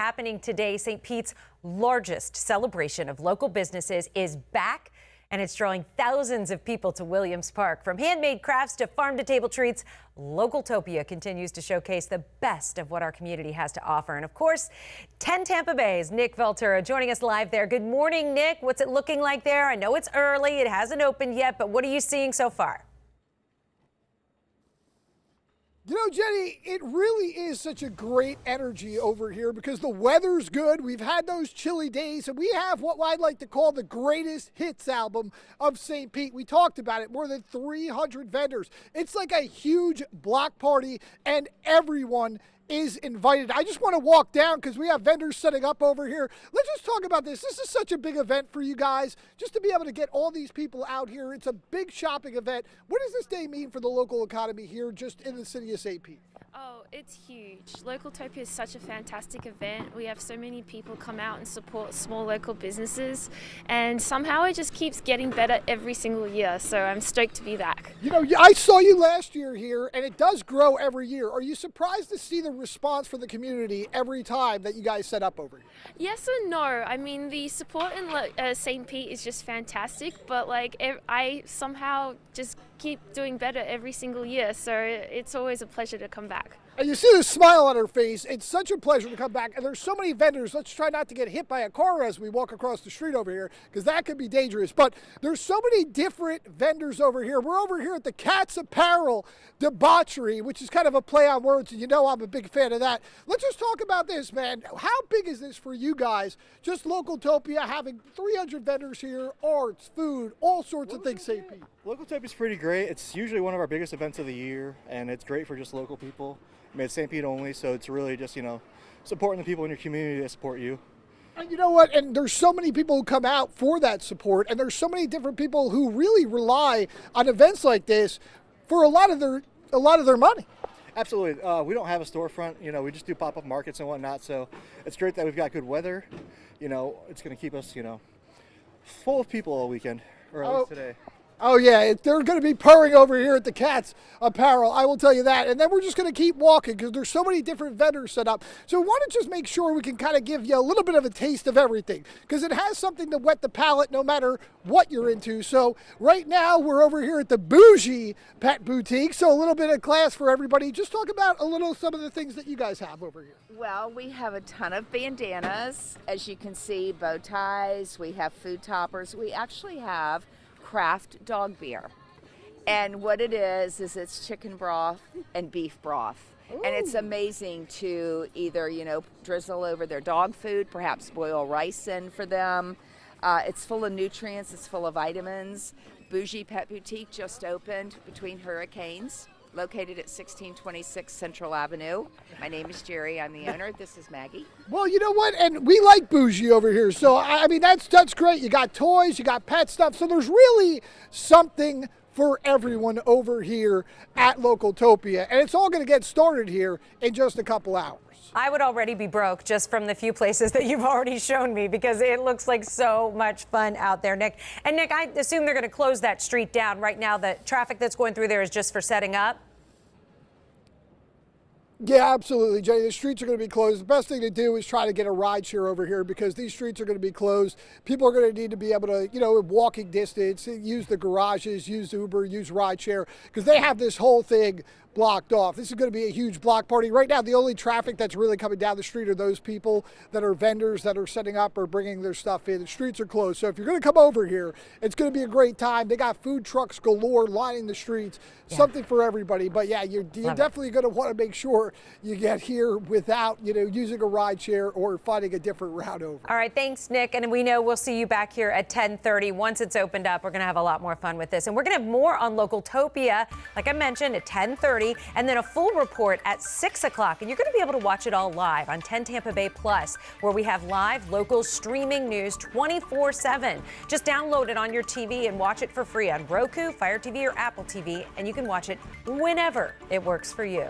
happening today. St. Pete's largest celebration of local businesses is back, and it's drawing thousands of people to Williams Park. From handmade crafts to farm-to-table treats, Localtopia continues to showcase the best of what our community has to offer. And of course, 10 Tampa Bay's Nick Veltura joining us live there. Good morning, Nick. What's it looking like there? I know it's early. It hasn't opened yet, but what are you seeing so far? You know, Jenny, it really is such a great energy over here because the weather's good. We've had those chilly days, and we have what I'd like to call the greatest hits album of St. Pete. We talked about it, more than 300 vendors. It's like a huge block party, and everyone is invited. I just want to walk down because we have vendors setting up over here. Let's just talk about this. This is such a big event for you guys, just to be able to get all these people out here. It's a big shopping event. What does this day mean for the local economy here just in the city of St. Pete? Oh, it's huge. Localtopia is such a fantastic event. We have so many people come out and support small local businesses, and somehow it just keeps getting better every single year, so I'm stoked to be back. You know, I saw you last year here, and it does grow every year. Are you surprised to see the response from the community every time that you guys set up over here? Yes and no. I mean, the support in St. Pete is just fantastic, but I somehow just keep doing better every single year, so it's always a pleasure to come back. And you see the smile on her face. It's such a pleasure to come back. And there's so many vendors. Let's try not to get hit by a car as we walk across the street over here, because that could be dangerous. But there's so many different vendors over here. We're over here at the Cat's Apparel Debauchery, which is kind of a play on words, and you know I'm a big fan of that. Let's just talk about this, man. How big is this for you guys? Just Localtopia, having 300 vendors here, arts, food, all sorts of things, St. Pete. Localtopia is pretty great. It's usually one of our biggest events of the year, and it's great for just local people. I mean, it's St. Pete only, so it's really just, supporting the people in your community that support you. And you know what? And there's so many people who come out for that support, and there's so many different people who really rely on events like this for a lot of their money. Absolutely. We don't have a storefront. We just do pop-up markets and whatnot, so it's great that we've got good weather. It's going to keep us, full of people all weekend, or at least today. Oh, yeah, they're going to be purring over here at the Cat's Apparel, I will tell you that. And then we're just going to keep walking because there's so many different vendors set up. So we want to just make sure we can kind of give you a little bit of a taste of everything because it has something to whet the palate no matter what you're into. So right now we're over here at the Bougie Pet Boutique, so a little bit of class for everybody. Just talk about some of the things that you guys have over here. Well, we have a ton of bandanas, as you can see, bow ties, we have food toppers. We actually have craft dog beer, and what it is it's chicken broth and beef broth. Ooh. And it's amazing to either drizzle over their dog food, perhaps boil rice in for them. It's full of nutrients, it's full of vitamins. Bougie Pet Boutique just opened between hurricanes, located at 1626 Central Avenue. My name is Jerry. I'm the owner. This is Maggie. Well, you know what? And we like Bougie over here. So, I mean, that's great. You got toys, you got pet stuff. So there's really something for everyone over here at Localtopia. And it's all going to get started here in just a couple hours. I would already be broke just from the few places that you've already shown me because it looks like so much fun out there, Nick. And Nick, I assume they're going to close that street down right now. The traffic that's going through there is just for setting up. Yeah, absolutely, Jenny. The streets are going to be closed. The best thing to do is try to get a ride share over here because these streets are going to be closed. people are going to need to be able to, walking distance, use the garages, use Uber, use ride share because they have this whole thing blocked off. This is going to be a huge block party. Right now, the only traffic that's really coming down the street are those people that are vendors that are setting up or bringing their stuff in. The streets are closed. So if you're going to come over here, it's going to be a great time. They got food trucks galore lining the streets, something for everybody. But yeah, you're definitely going to want to make sure you get here without, using a ride share or finding a different route over. All right. Thanks, Nick. And we know we'll see you back here at 10:30. Once it's opened up, we're going to have a lot more fun with this. And we're going to have more on Localtopia, like I mentioned, at 10:30. And then a full report at 6 o'clock. And you're going to be able to watch it all live on 10 Tampa Bay Plus, where we have live local streaming news 24/7. Just download it on your TV and watch it for free on Roku, Fire TV, or Apple TV. And you can watch it whenever it works for you.